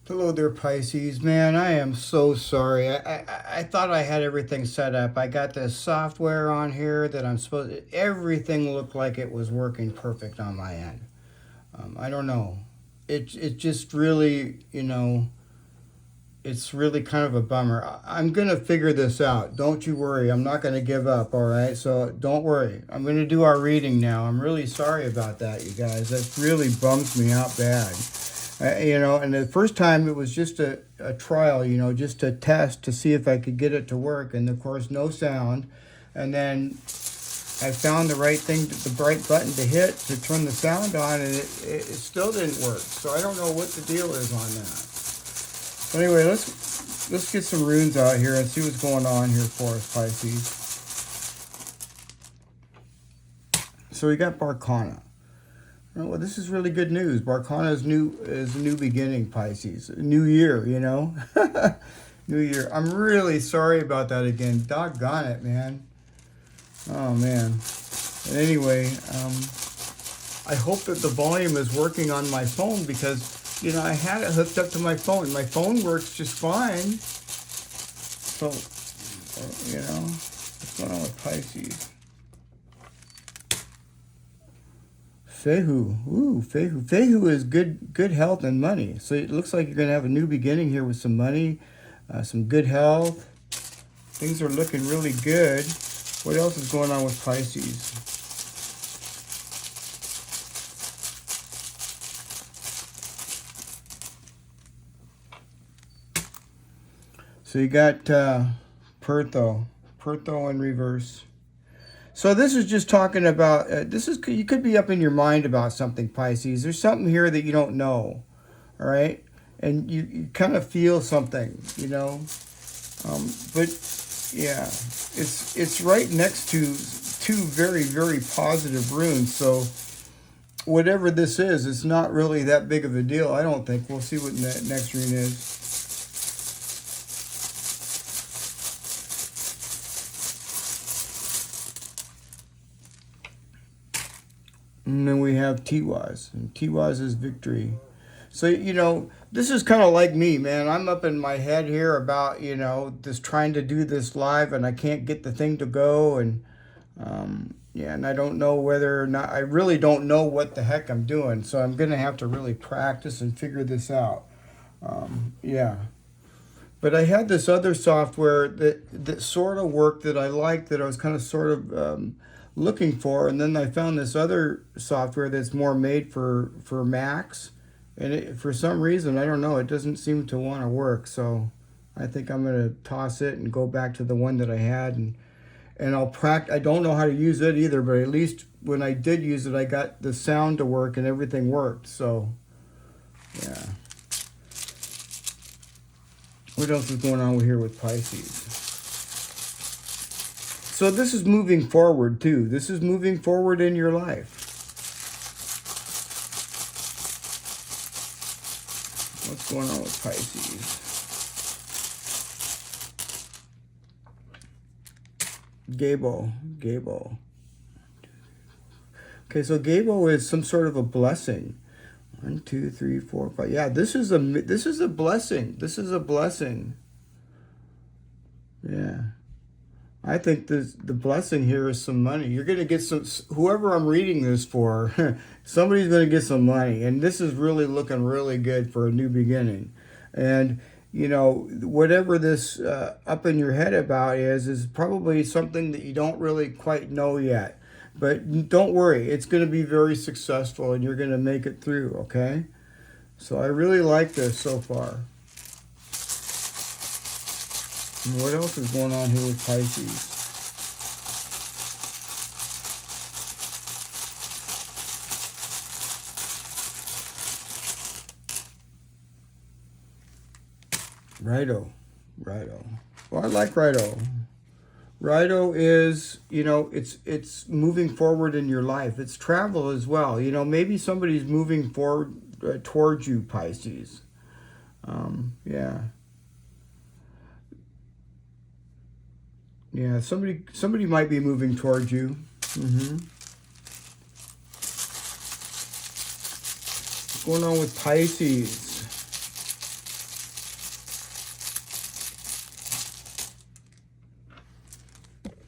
Hello there, Pisces. Man, I am so sorry. I thought I had everything set up. I got this software on here that I'm supposed to, everything looked like it was working perfect on my end. I don't know. It just really, it's really kind of a bummer. I'm going to figure this out. Don't you worry. I'm not going to give up, all right? So don't worry. I'm going to do our reading now. I'm really sorry about that, you guys. That really bums me out bad. And the first time it was just a trial, just a test to see if I could get it to work. And of course, no sound. And then I found the right thing, the right button to hit to turn the sound on, and it still didn't work. So I don't know what the deal is on that. So anyway, let's get some runes out here and see what's going on here for us, Pisces. So we got BERKANA. Oh, well, this is really good news. BERKANA is a new beginning, Pisces. A new year, New year. I'm really sorry about that again. Doggone it, man. Oh, man. And anyway, I hope that the volume is working on my phone because, I had it hooked up to my phone. My phone works just fine. So, what's going on with Pisces? Fehu. Ooh, Fehu. Fehu is good health and money. So it looks like you're going to have a new beginning here with some money, some good health. Things are looking really good. What else is going on with Pisces? So you got Pertho in reverse. So this is just talking about, you could be up in your mind about something, Pisces. There's something here that you don't know, all right? And you kind of feel something, But yeah, it's right next to two very, very positive runes. So whatever this is, it's not really that big of a deal, I don't think. We'll see what the next rune is. And then we have TIWAZ, and TIWAZ is victory. So, this is kind of like me, man. I'm up in my head here about, just trying to do this live, and I can't get the thing to go, and, and I don't know whether or not, I really don't know what the heck I'm doing, so I'm going to have to really practice and figure this out. But I had this other software that sort of worked that I liked, that I was kind of sort of looking for, and then I found this other software that's more made for Macs, and for some reason, I don't know, it doesn't seem to want to work. So I think I'm going to toss it and go back to the one that I had, and I'll practice. I don't know how to use it either, but at least when I did use it, I got the sound to work and everything worked. So yeah. What else is going on here with Pisces? So this is moving forward too. This is moving forward in your life. What's going on with Pisces? Gabo. Okay, so Gabo is some sort of a blessing. 1, 2, 3, 4, 5. Yeah, this is a blessing. This is a blessing. Yeah. I think the blessing here is some money. You're going to get whoever I'm reading this for, somebody's going to get some money. And this is really looking really good for a new beginning. And, whatever this up in your head about is probably something that you don't really quite know yet. But don't worry, it's going to be very successful and you're going to make it through, okay? So I really like this so far. And what else is going on here with Pisces? Righto. Well, I like Righto. Righto is, it's moving forward in your life. It's travel as well. Maybe somebody's moving forward towards you, Pisces. Yeah, somebody might be moving towards you. What's going on with Pisces?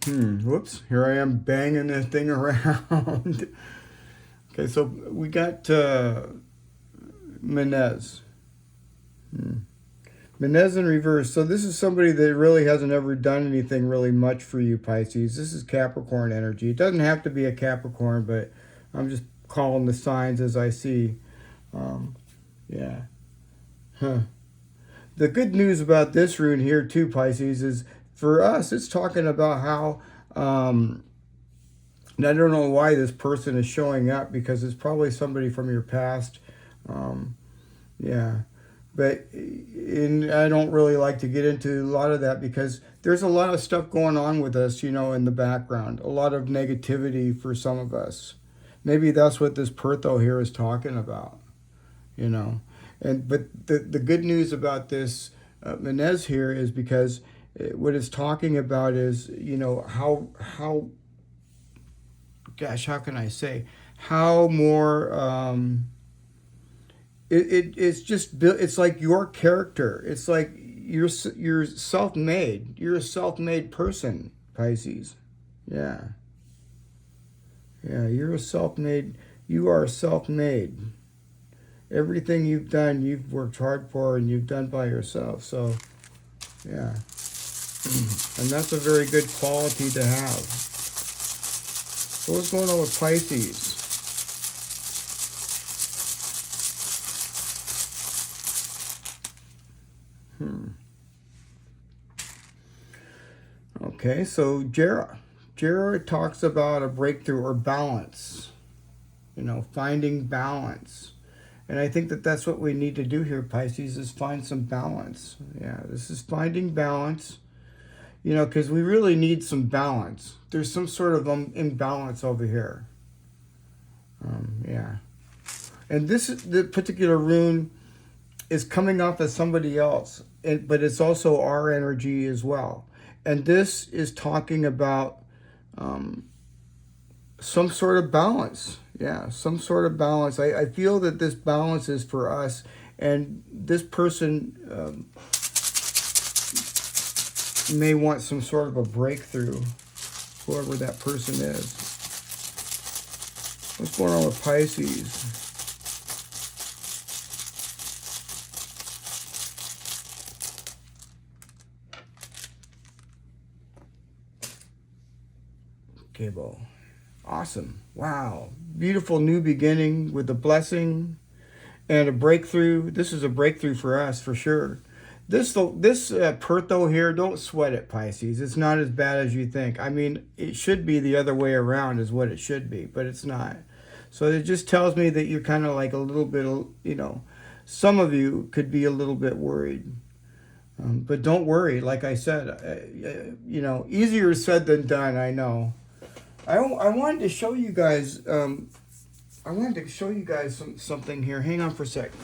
Whoops, here I am banging this thing around. Okay, so we got Menez. Menez in reverse. So this is somebody that really hasn't ever done anything really much for you, Pisces. This is Capricorn energy. It doesn't have to be a Capricorn, but I'm just calling the signs as I see. Yeah. The good news about this rune here too, Pisces, is for us, it's talking about how, and I don't know why this person is showing up, because it's probably somebody from your past. Yeah. But I don't really like to get into a lot of that, because there's a lot of stuff going on with us, you know, in the background. A lot of negativity for some of us. Maybe that's what this Pertho here is talking about, you know. But the good news about this Menez here is because what it's talking about is, you know, how gosh, how can I say, how more it's just built. It's like your character. It's like you're self-made. You're a self-made person, Pisces. Yeah. Yeah, you're a self-made. You are self-made. Everything you've done, you've worked hard for, and you've done by yourself. So, yeah. And that's a very good quality to have. So what's going on with Pisces? Okay, so Jera talks about a breakthrough or balance. You know, finding balance. And I think that that's what we need to do here, Pisces, is find some balance. Yeah, this is finding balance. You know, because we really need some balance. There's some sort of imbalance over here. Yeah. And the particular rune is coming off as somebody else, but it's also our energy as well. And this is talking about some sort of balance. Yeah, some sort of balance. I feel that this balance is for us, and this person may want some sort of a breakthrough, whoever that person is. What's going on with Pisces? Cable. Awesome. Wow. Beautiful new beginning with a blessing and a breakthrough. This is a breakthrough for us, for sure. This Pertho here, don't sweat it, Pisces. It's not as bad as you think. I mean, it should be the other way around is what it should be, but it's not. So it just tells me that you're kind of like a little bit, you know, some of you could be a little bit worried. But don't worry. Like I said, you know, easier said than done, I know. I wanted to show you guys, something here. Hang on for a second.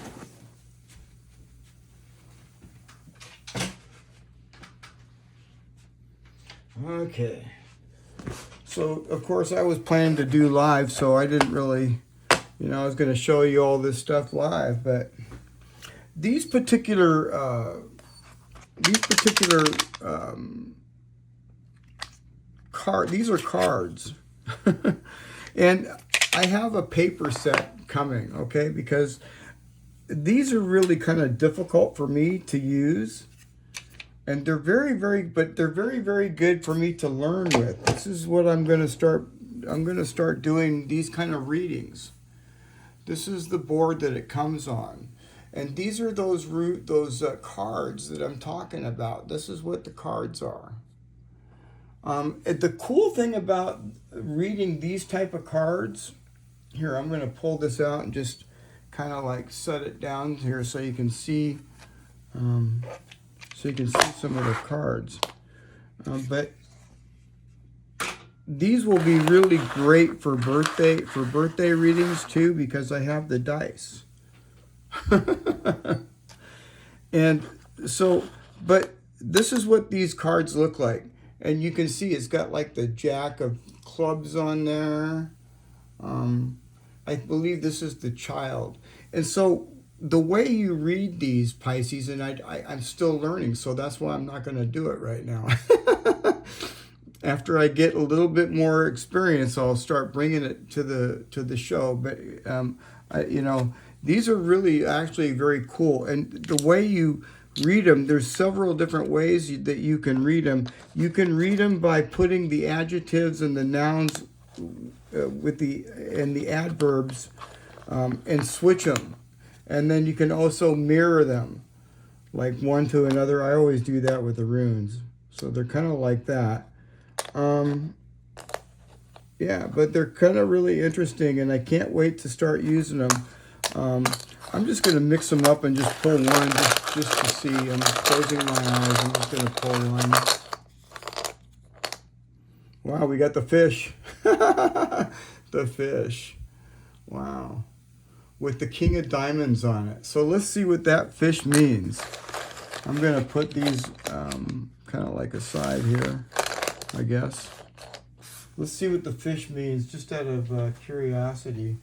Okay. So, of course, I was planning to do live, so I didn't really, you know, I was going to show you all this stuff live, but these particular these are cards. And I have a paper set coming, okay, because these are really kind of difficult for me to use. And they're very, very good for me to learn with. This is what I'm going to start doing, these kind of readings. This is the board that it comes on. And these are those cards that I'm talking about. This is what the cards are. The cool thing about reading these type of cards, here, I'm going to pull this out and just kind of like set it down here so you can see, some of the cards. But these will be really great for birthday readings too, because I have the dice. And so, but this is what these cards look like. And you can see it's got like the Jack of Clubs on there. I believe this is the Child. And so the way you read these, Pisces, and I'm still learning, so that's why I'm not going to do it right now. after I get a little bit more experience, I'll start bringing it to the show. But you know, these are really actually very cool. And the way you read them, there's several different ways that you can read them. You can read them by putting the adjectives and the nouns with the adverbs and switch them. And then you can also mirror them, like one to another. I always do that with the runes. So they're kind of like that. Yeah, but they're kind of really interesting, and I can't wait to start using them. I'm just going to mix them up and just pull one just to see. I'm closing my eyes. I'm just going to pull one. Wow, we got the fish. The fish. Wow. With the King of Diamonds on it. So let's see what that fish means. I'm going to put these kind of like aside here, I guess. Let's see what the fish means, just out of curiosity.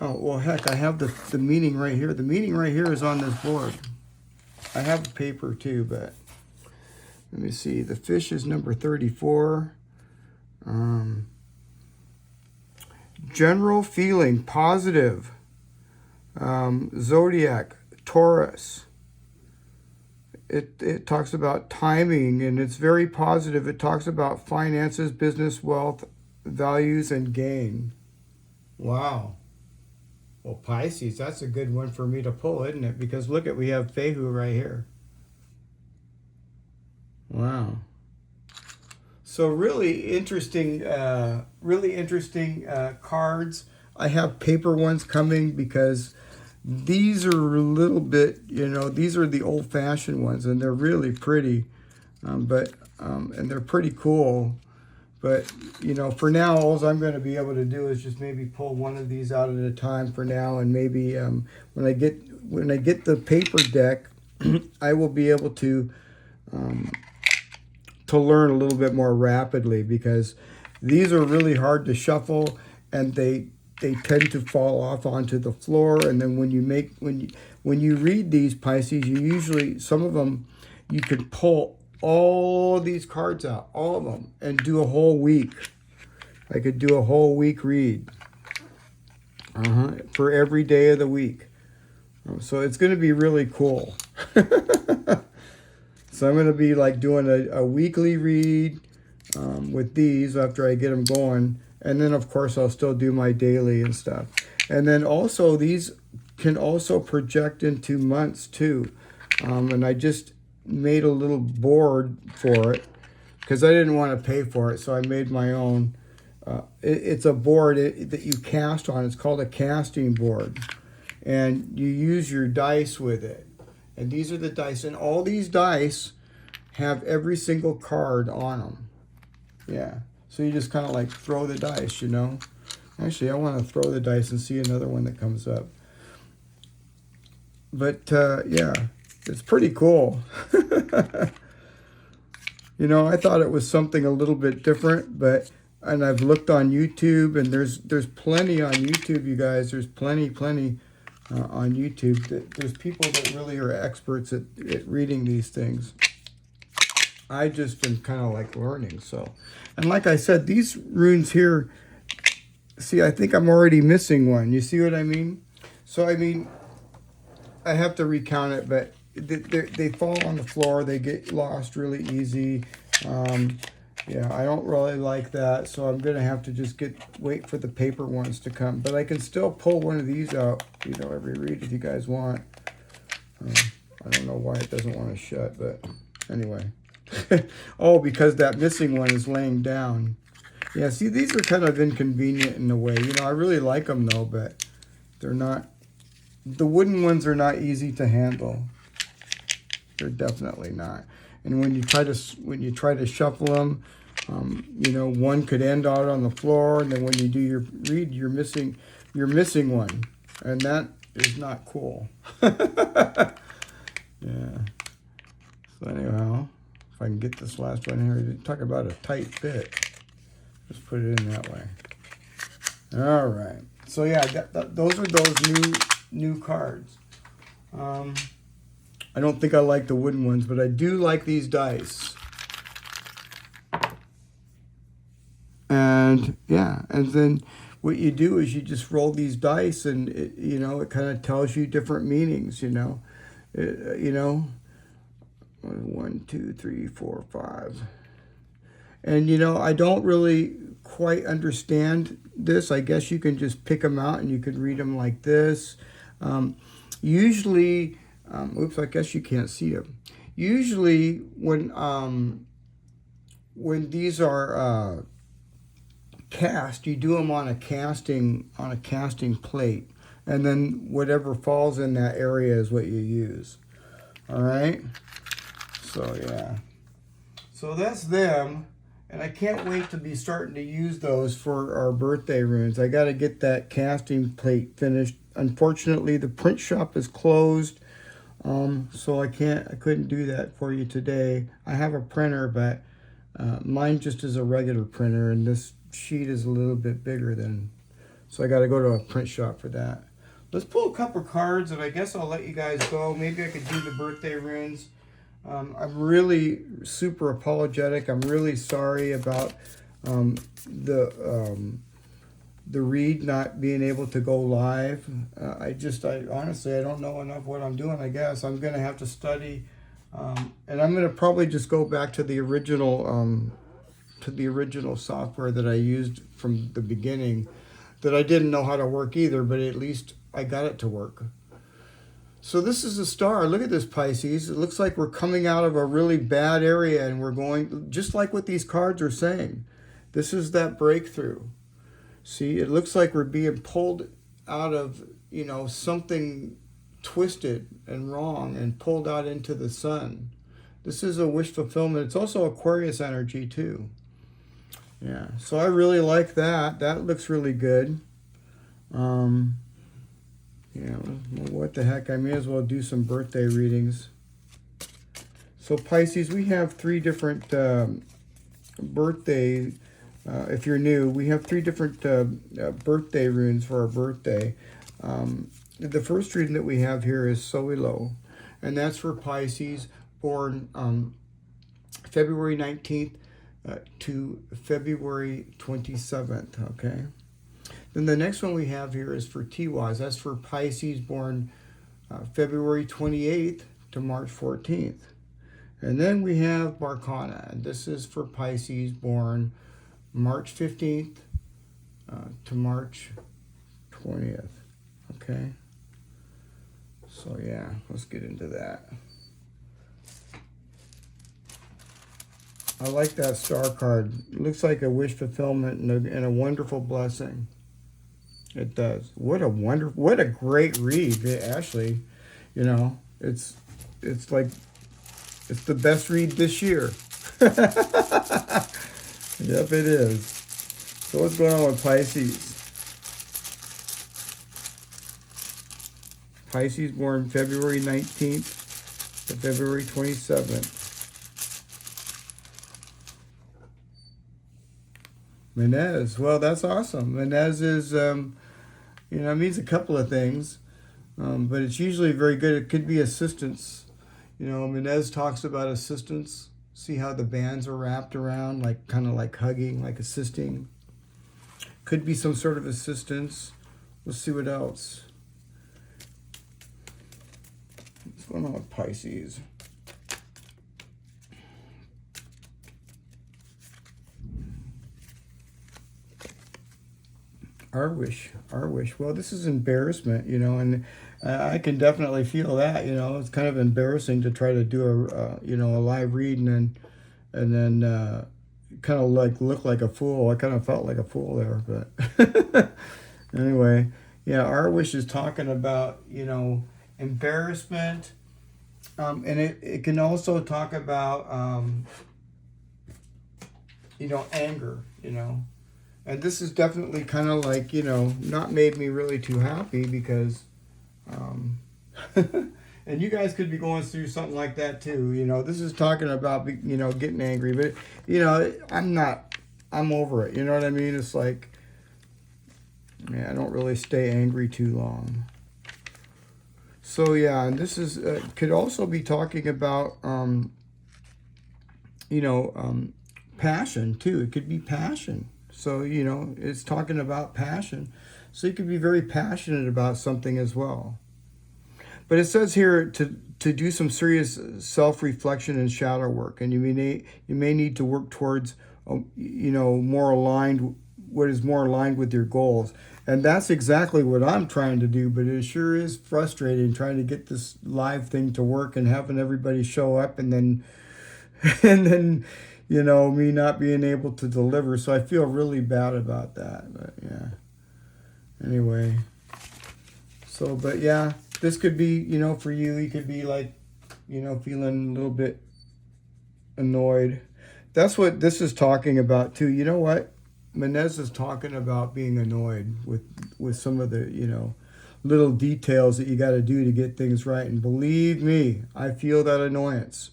Oh, well, heck, I have the meaning right here. The meaning right here is on this board. I have paper too, but let me see. The fish is number 34. General feeling, positive. Zodiac, Taurus. It talks about timing, and it's very positive. It talks about finances, business, wealth, values, and gain. Wow. Well, Pisces, that's a good one for me to pull, isn't it? Because look at, we have Fehu right here. Wow. So really interesting cards. I have paper ones coming because these are a little bit, you know, these are the old-fashioned ones, and they're really pretty, and they're pretty cool. But, you know, for now, all I'm going to be able to do is just maybe pull one of these out at a time for now, and maybe when I get the paper deck, I will be able to learn a little bit more rapidly, because these are really hard to shuffle, and they tend to fall off onto the floor. And then when you read these, Pisces, you usually, some of them, you can pull all these cards out, all of them, and do a whole week. I could do a whole week read for every day of the week. So it's going to be really cool. So I'm going to be like doing a weekly read with these after I get them going. And then, of course, I'll still do my daily and stuff. And then also, these can also project into months, too. And I just made a little board for it because I didn't want to pay for it, so I made my own. It's a board that you cast on. It's called a casting board. And you use your dice with it. And these are the dice. And all these dice have every single card on them. Yeah. So you just kind of like throw the dice, you know. Actually, I want to throw the dice and see another one that comes up. But, yeah, it's pretty cool. You know, I thought it was something a little bit different, and I've looked on YouTube, and there's plenty on YouTube, you guys. There's plenty on YouTube. There's people that really are experts at reading these things. I just am kind of like learning, so. And like I said, these runes here, see, I think I'm already missing one. You see what I mean? So, I mean, I have to recount it, but they fall on the floor. They get lost really easy. Yeah, I don't really like that, so I'm going to have to just wait for the paper ones to come. But I can still pull one of these out, you know, every read if you guys want. I don't know why it doesn't want to shut, but anyway. Oh, because that missing one is laying down. Yeah, see, these are kind of inconvenient in a way. You know, I really like them, though, but they're not. The wooden ones are not easy to handle. They're definitely not. And when you try to shuffle them, you know, one could end out on the floor, and then when you do your read, you're missing one, and that is not cool. Yeah. So anyhow, if I can get this last one here, talk about a tight fit. Just put it in that way. All right. So yeah, those are those new cards. I don't think I like the wooden ones, but I do like these dice. And yeah, and then what you do is you just roll these dice, and it, you know, it kind of tells you different meanings. You know, you know, 1, 2, 3, 4, 5. And you know, I don't really quite understand this. I guess you can just pick them out and you can read them like this. Usually, oops, I guess you can't see them. Usually, when these are cast, you do them on a casting plate, and then whatever falls in that area is what you use. All right. So yeah. So that's them. And I can't wait to be starting to use those for our birthday runes. I got to get that casting plate finished. Unfortunately, the print shop is closed, so I couldn't do that for you today. I have a printer, but mine just is a regular printer, and this sheet is a little bit bigger than, so I got to go to a print shop for that. Let's pull a couple cards, and I guess I'll let you guys go. Maybe I could do the birthday runes. I'm really super apologetic. I'm really sorry about the read not being able to go live. I honestly, I don't know enough what I'm doing. I guess I'm going to have to study, and I'm going to probably just go back to the original software that I used from the beginning, that I didn't know how to work either, but at least I got it to work. So this is a star. Look at this, Pisces. It looks like we're coming out of a really bad area, and we're going, just like what these cards are saying. This is that breakthrough. See, it looks like we're being pulled out of, you know, something twisted and wrong, and pulled out into the sun. This is a wish fulfillment. It's also Aquarius energy too. Yeah, so I really like that. That looks really good. Yeah, well, what the heck, I may as well do some birthday readings. So Pisces, we have 3 different birthday, if you're new, we have 3 different birthday runes for our birthday. The first reading that we have here is SOWILO, and that's for Pisces born February 19th to February 27th, okay? Then the next one we have here is for TIWAZ. That's for Pisces born February 28th to March 14th. And then we have BERKANA, and this is for Pisces born March 15th to March 20th. Okay? So yeah, let's get into that. I like that star card. It looks like a wish fulfillment and a wonderful blessing. It does. What a great read. Actually, you know, it's like, it's the best read this year. Yep, it is. So what's going on with Pisces? Pisces born February 19th to February 27th. Menez. Well, that's awesome. Menez is, you know, it means a couple of things, but it's usually very good. It could be assistance. You know, Menez talks about assistance. See how the bands are wrapped around, like kind of like hugging, like assisting. Could be some sort of assistance. Let's see what else. What's going on with Pisces? Our wish. Well, this is embarrassment, you know, and I can definitely feel that, you know. It's kind of embarrassing to try to do a, you know, a live read and then kind of like look like a fool. I kind of felt like a fool there, but anyway, yeah, our wish is talking about, you know, embarrassment, and it can also talk about, you know, anger, you know. And this is definitely kind of like, you know, not made me really too happy because, and you guys could be going through something like that too. You know, this is talking about, you know, getting angry, but, you know, I'm over it. You know what I mean? It's like, yeah, I don't really stay angry too long. So, yeah, and this is, could also be talking about, you know, passion too. It could be passion. So, you know, it's talking about passion. So you could be very passionate about something as well. But it says here to do some serious self-reflection and shadow work, and you may need to work towards, you know, what is more aligned with your goals. And that's exactly what I'm trying to do, but it sure is frustrating trying to get this live thing to work and having everybody show up and then and then, you know, me not being able to deliver. So I feel really bad about that. But yeah. Anyway. So, but yeah, this could be, you know, for you, you could be like, you know, feeling a little bit annoyed. That's what this is talking about too. You know what? Menez is talking about being annoyed with some of the, you know, little details that you got to do to get things right. And believe me, I feel that annoyance.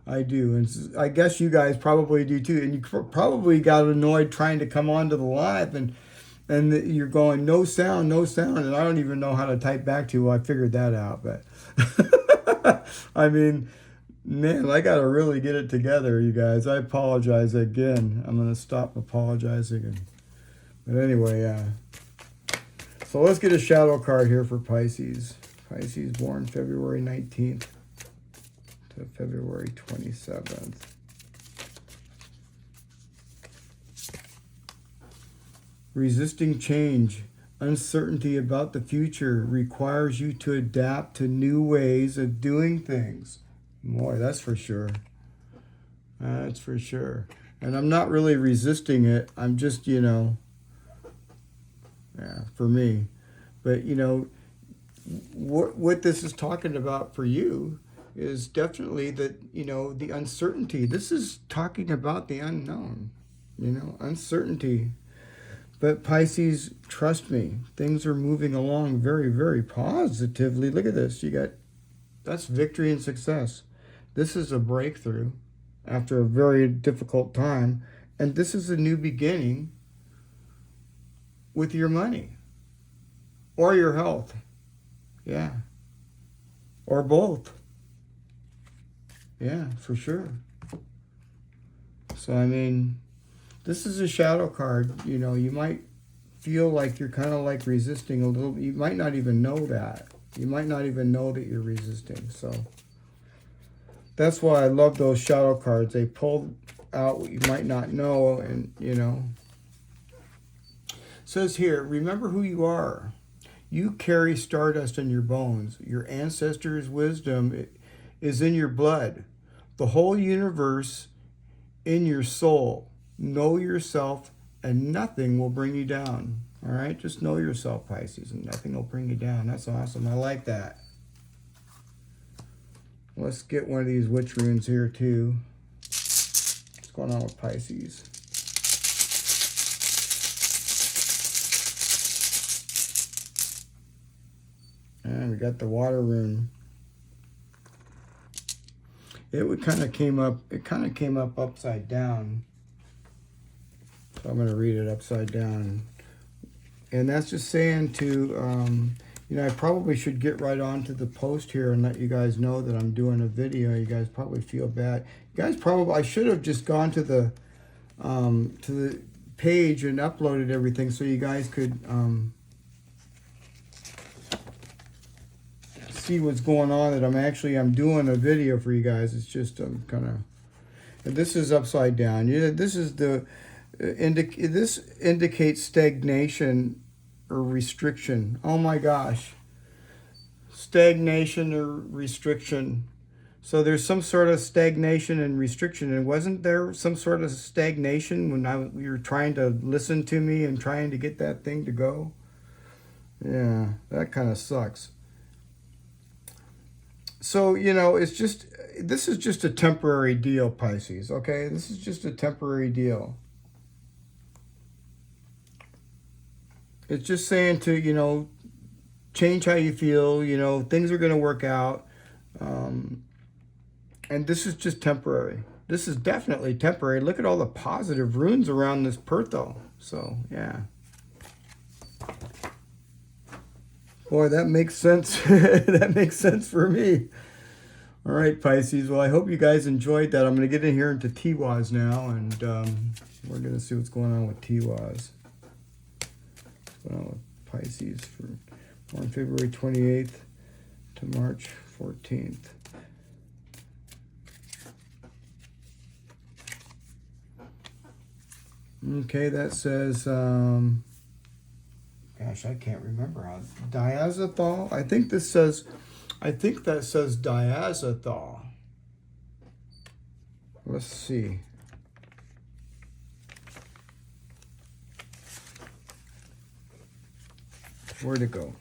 I do. And I guess you guys probably do too. And you probably got annoyed trying to come onto the live and you're going, no sound, no sound. And I don't even know how to type back to you. Well, I figured that out. But I mean, man, I got to really get it together, you guys. I apologize again. I'm going to stop apologizing. But anyway, so let's get a shadow card here for Pisces. Pisces born February 19th to February 27th. Resisting change. Uncertainty about the future requires you to adapt to new ways of doing things. Boy, that's for sure. That's for sure. And I'm not really resisting it. I'm just, you know, yeah, for me. But, you know, what this is talking about for you is definitely that, you know, the uncertainty. This is talking about the unknown, you know, uncertainty. But Pisces, trust me, things are moving along very, very positively. Look at this. That's victory and success. This is a breakthrough after a very difficult time. And this is a new beginning with your money or your health. Yeah. Or both. Yeah, for sure. So, I mean, this is a shadow card. You know, you might feel like you're kind of like resisting a little. You might not even know that. You might not even know that you're resisting. So that's why I love those shadow cards. They pull out what you might not know. And, you know, it says here, remember who you are. You carry stardust in your bones. Your ancestors' wisdom is in your blood. The whole universe in your soul. Know yourself and nothing will bring you down. All right? Just know yourself, Pisces, and nothing will bring you down. That's awesome. I like that. Let's get one of these witch runes here, too. What's going on with Pisces? And we got the water rune. It kind of came up upside down. So I'm going to read it upside down. And that's just saying to, you know, I probably should get right on to the post here and let you guys know that I'm doing a video. You guys probably feel bad. You guys probably, I should have just gone to the page and uploaded everything so you guys could see what's going on. That I'm doing a video for you guys. It's just kind of, and this is upside down. This is the this indicates stagnation or restriction. Oh my gosh, stagnation or restriction. So there's some sort of stagnation and restriction. And wasn't there some sort of stagnation when you were trying to listen to me and trying to get that thing to go? Yeah, that kind of sucks. So, you know, this is just a temporary deal, Pisces, okay? This is just a temporary deal. It's just saying to, you know, change how you feel, you know, things are going to work out. And this is just temporary. This is definitely temporary. Look at all the positive runes around this Pertho. So, yeah. Boy, that makes sense. That makes sense for me. All right, Pisces. Well, I hope you guys enjoyed that. I'm going to get in here into TIWAZ now, and we're going to see what's going on with TIWAZ. What's going on with Pisces on February 28th to March 14th. Okay, that says, gosh, I can't remember how. Diazethol? I think that says diazethol. Let's see. Where'd it go?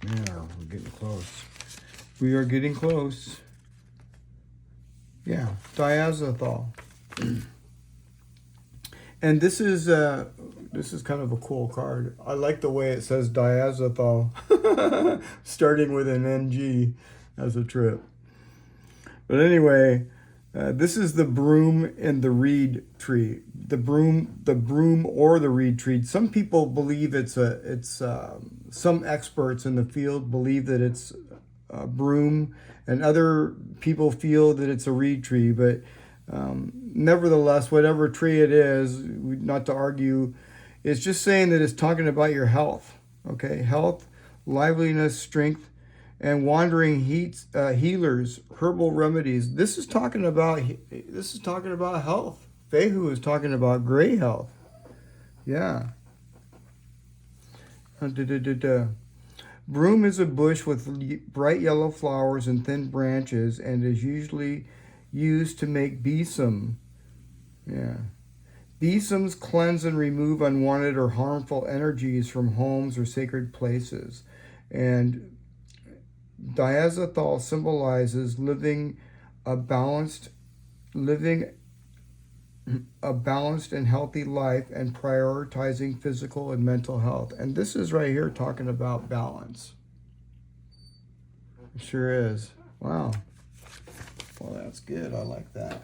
Yeah, we're getting close. We are getting close. Yeah, diazethol. And this is kind of a cool card. I like the way it says diazethol, starting with an NG as a trip. But anyway, this is the broom and the reed tree. The broom or the reed tree. Some people believe some experts in the field believe that it's a broom, and other people feel that it's a reed tree. But nevertheless, whatever tree it is, not to argue, it's just saying that it's talking about your health. Okay, health, liveliness, strength, and wandering healers, herbal remedies. This is talking about health. Fehu is talking about great health. Yeah. Broom is a bush with bright yellow flowers and thin branches, and is usually used to make besom. Yeah. Besoms cleanse and remove unwanted or harmful energies from homes or sacred places. And diazethol symbolizes living a balanced and healthy life, and prioritizing physical and mental health. And this is right here talking about balance. It sure is. Wow. Well, that's good. I like that.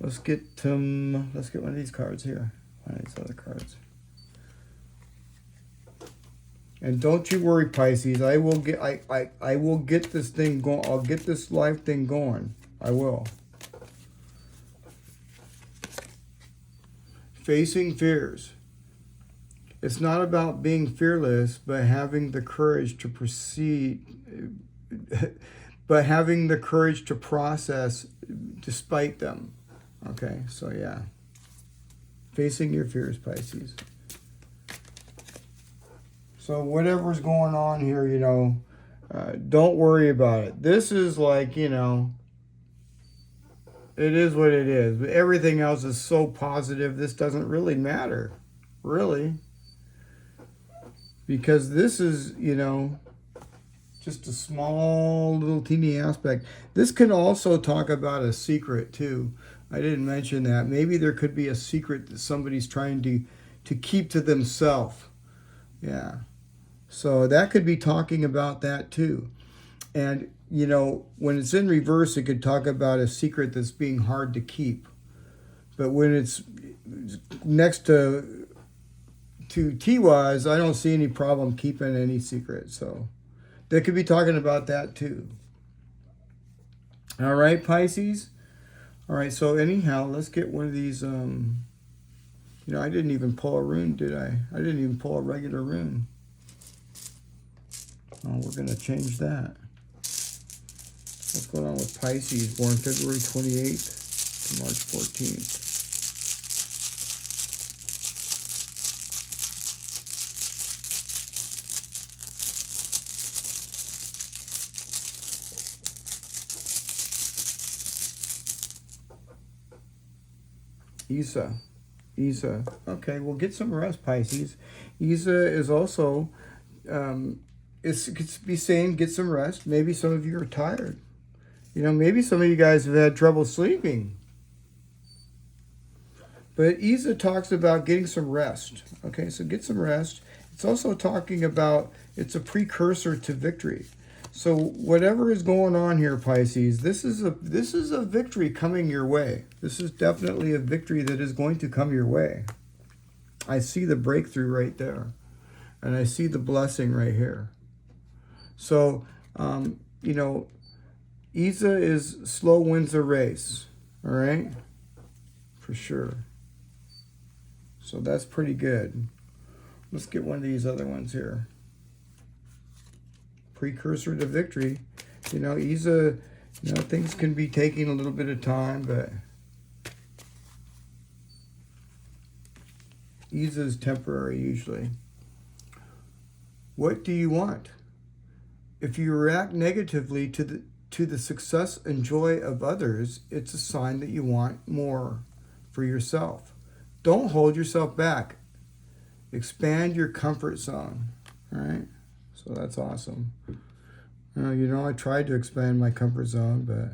Let's get one of these cards here. One of these other cards. And don't you worry, Pisces. I will get this thing going. I'll get this life thing going. I will. Facing fears. It's not about being fearless, but having the courage to proceed, but having the courage to process despite them. Okay, so yeah. Facing your fears, Pisces. So whatever's going on here, don't worry about it. This is like, it is what it is. But everything else is so positive, this doesn't really matter. Really. Because this is, just a small little teeny aspect. This can also talk about a secret too. I didn't mention that. Maybe there could be a secret that somebody's trying to keep to themselves. Yeah. So that could be talking about that too. And, when it's in reverse, it could talk about a secret that's being hard to keep. But when it's next to TIWAZ, I don't see any problem keeping any secret. So they could be talking about that too. All right, Pisces. All right, so anyhow, let's get one of these. I didn't even pull a rune, did I? I didn't even pull a regular rune. Oh, we're going to change that. What's going on with Pisces, born February 28th to March 14th? Isa. Okay, well, get some rest, Pisces. Isa is also, it could be saying get some rest. Maybe some of you are tired. Maybe some of you guys have had trouble sleeping. But Isa talks about getting some rest. Okay, so get some rest. It's also talking about, it's a precursor to victory. So whatever is going on here, Pisces, this is a victory coming your way. This is definitely a victory that is going to come your way. I see the breakthrough right there. And I see the blessing right here. So, you know, Isa is slow wins a race. All right? For sure. So that's pretty good. Let's get one of these other ones here. Precursor to victory. You know, Isa, you know, things can be taking a little bit of time, but Isa is temporary usually. What do you want? If you react negatively to the success and joy of others, it's a sign that you want more for yourself. Don't hold yourself back. Expand your comfort zone. All right? So that's awesome. You know, I tried to expand my comfort zone, but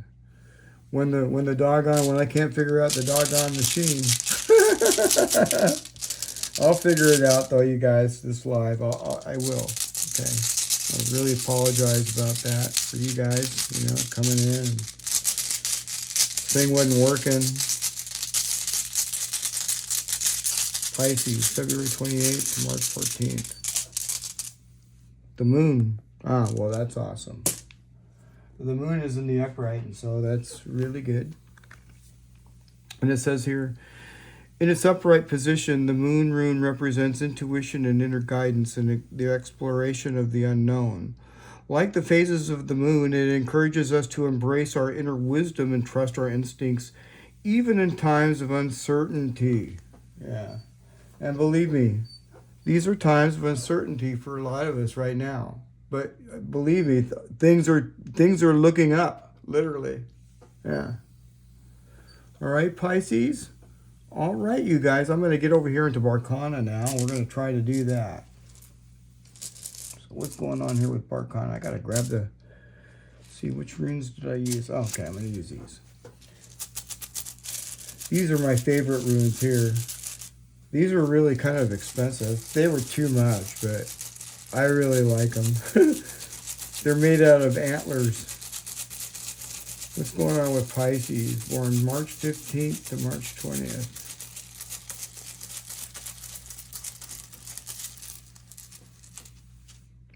when I can't figure out the doggone machine, I'll figure it out though, you guys. This live, I will. Okay. I really apologize about that for you guys. You know, coming in, thing wasn't working. Pisces, February 28th to March 14th. The moon. Ah, well, that's awesome. The moon is in the upright, and so that's really good. And it says here, in its upright position, the moon rune represents intuition and inner guidance and the exploration of the unknown. Like the phases of the moon, it encourages us to embrace our inner wisdom and trust our instincts, even in times of uncertainty. Yeah. And believe me, these are times of uncertainty for a lot of us right now. But believe me, things are looking up, literally. Yeah. All right, Pisces. All right, you guys. I'm going to get over here into BERKANA now. We're going to try to do that. So what's going on here with BERKANA? I got to grab the... See, which runes did I use? Oh, okay, I'm going to use these. These are my favorite runes here. These were really kind of expensive. They were too much, but I really like them. They're made out of antlers. What's going on with Pisces? Born March 15th to March 20th.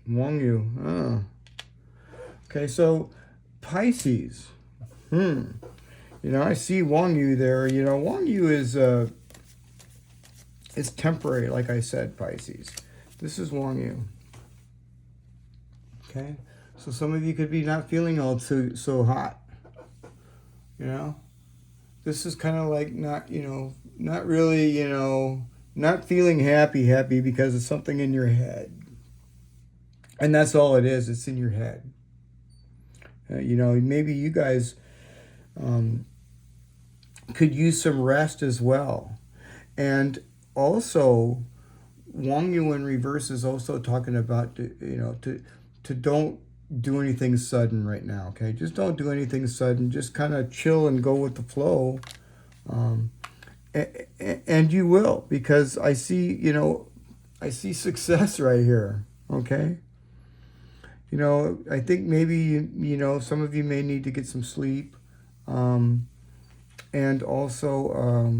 Wangyu. Oh. Okay, so Pisces. You know, I see Wangyu there. You know, Wangyu is temporary, like I said, Pisces. This is Wangyu. Okay? So some of you could be not feeling all so hot. You know? This is kind of like not, you know, not really, you know, not feeling happy because of something in your head. And that's all it is. It's in your head. You know, maybe you guys could use some rest as well. And also, Wangyu in reverse is also talking about, you know, to don't do anything sudden right now, okay? Just don't do anything sudden. Just kind of chill and go with the flow. And you will, because I see, you know, I see success right here, okay? You know, I think maybe, you know, some of you may need to get some sleep. And also,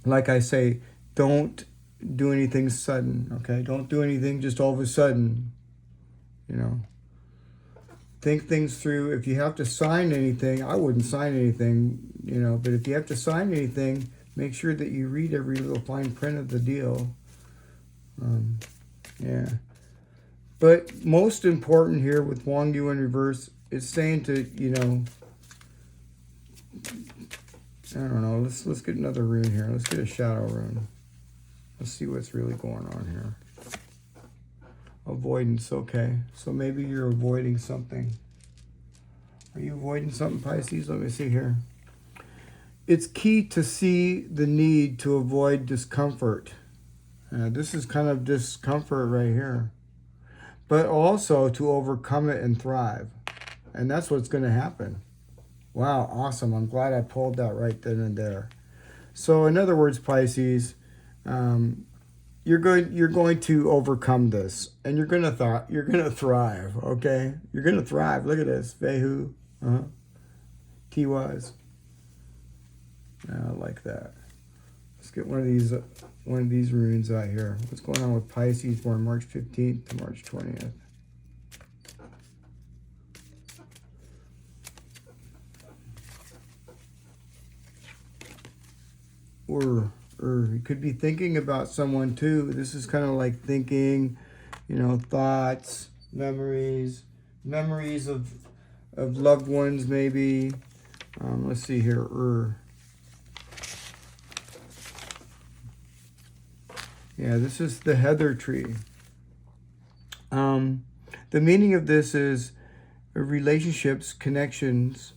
like I say, don't do anything sudden, okay? Don't do anything just all of a sudden, you know. Think things through. If you have to sign anything, I wouldn't sign anything, you know, but if you have to sign anything, make sure that you read every little fine print of the deal. Yeah. But most important here with Wangyu in reverse is saying to, you know, I don't know, let's get another rune here. Let's get a shadow rune. Let's see what's really going on here. Avoidance, okay. So maybe you're avoiding something. Are you avoiding something, Pisces? Let me see here. It's key to see the need to avoid discomfort. This is kind of discomfort right here. But also to overcome it and thrive. And that's what's going to happen. Wow, awesome. I'm glad I pulled that right then and there. So in other words, Pisces, you're going to overcome this, and you're going to thrive, okay? You're going to thrive. Look at this. Vehu, TIWAZ. I like that. Let's get one of these runes out here. What's going on with Pisces born March 15th to March 20th? or you could be thinking about someone too. This is kind of like thinking, you know, thoughts, memories of loved ones maybe. Let's see here. Yeah, this is the heather tree. The meaning of this is relationships, connections,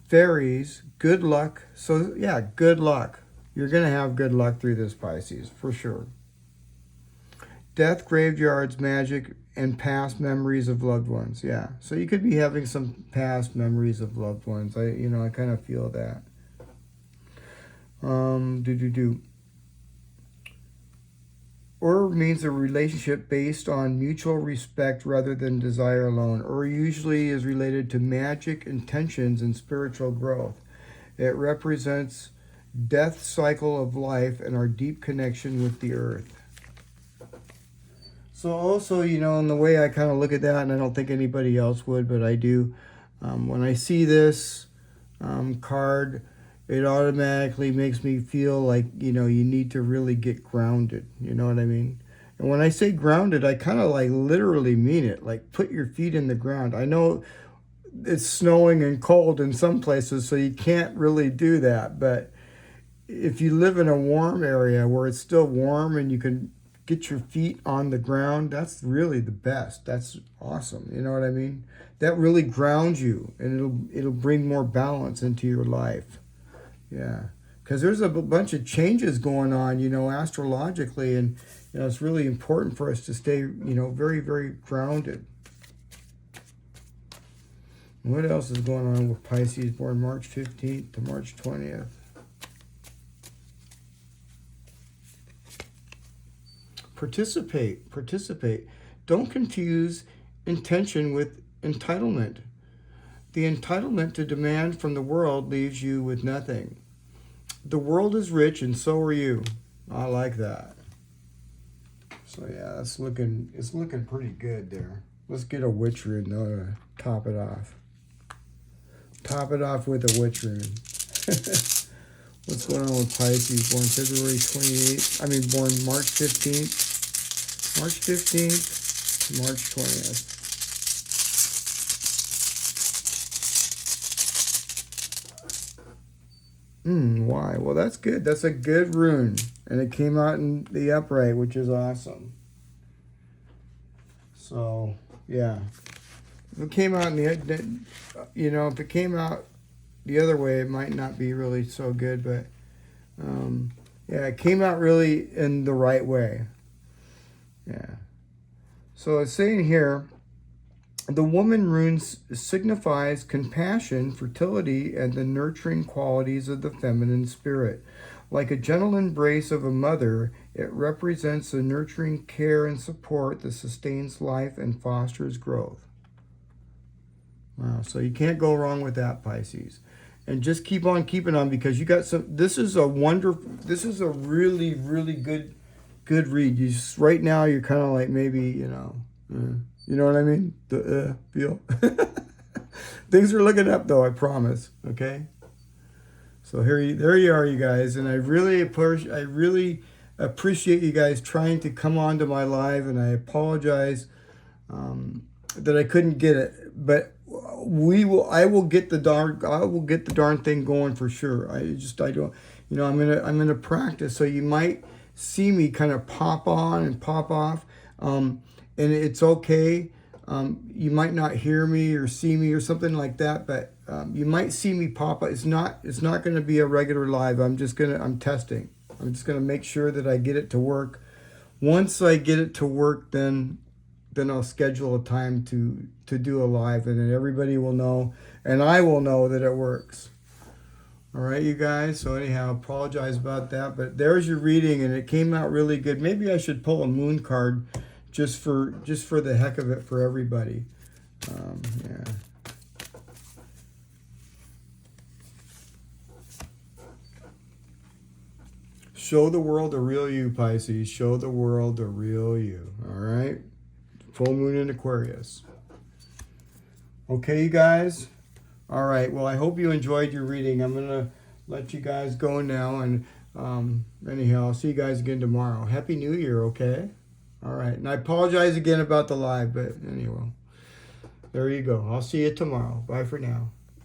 fairies, good luck. So yeah, good luck. You're going to have good luck through this, Pisces, for sure. Death, graveyards, magic, and past memories of loved ones. Yeah, so you could be having some past memories of loved ones. I kind of feel that. Or means a relationship based on mutual respect rather than desire alone. Or usually is related to magic, intentions, and spiritual growth. It represents death cycle of life and our deep connection with the earth. So also, you know, in the way I kind of look at that, and I don't think anybody else would, but I do, when I see this card, it automatically makes me feel like, you know, you need to really get grounded. You know what I mean? And when I say grounded, I kind of like literally mean it. Like put your feet in the ground. I know it's snowing and cold in some places, so you can't really do that. But if you live in a warm area where it's still warm and you can get your feet on the ground, that's really the best. That's awesome. You know what I mean? That really grounds you, and it'll bring more balance into your life. Yeah, because there's a bunch of changes going on, you know, astrologically, and you know it's really important for us to stay, you know, very, very grounded. What else is going on with Pisces born March 15th to March 20th? Participate. Don't confuse intention with entitlement. The entitlement to demand from the world leaves you with nothing. The world is rich and so are you. I like that. So yeah, it's looking pretty good there. Let's get a witch rune though to top it off. Top it off with a witch rune. What's going on with Pisces? Born February 28th. Born March 15th. March 15th, March 20th. Why? Well, that's good. That's a good rune. And it came out in the upright, which is awesome. So, yeah. If it came out in the, you know, if it came out the other way, it might not be really so good. But, yeah, it came out really in the right way. Yeah. So it's saying here, the woman rune signifies compassion, fertility, and the nurturing qualities of the feminine spirit. Like a gentle embrace of a mother, it represents the nurturing care and support that sustains life and fosters growth. Wow, so you can't go wrong with that, Pisces. And just keep on keeping on, because you got some, this is a really, really good read. You just, right now you're kind of like maybe, you know what I mean? The feel. Things are looking up though, I promise. Okay. So there you are, you guys, and I really appreciate you guys trying to come on to my live, and I apologize that I couldn't get it, but I will get the darn thing going for sure. I don't, you know, I'm gonna practice, so you might see me kind of pop on and pop off, and it's okay. You might not hear me or see me or something like that, but you might see me pop up. It's not going to be a regular live. I'm testing. I'm just going to make sure that I get it to work. Once I get it to work, then I'll schedule a time to do a live, and then everybody will know, and I will know that it works. All right, you guys. So anyhow, apologize about that, but there's your reading, and it came out really good. Maybe I should pull a moon card just for the heck of it for everybody. Yeah. Show the world the real you, Pisces. Show the world the real you. All right. Full moon in Aquarius. Okay, you guys. All right. Well, I hope you enjoyed your reading. I'm going to let you guys go now. And Anyhow, I'll see you guys again tomorrow. Happy New Year, okay? All right. And I apologize again about the live, but anyway, there you go. I'll see you tomorrow. Bye for now.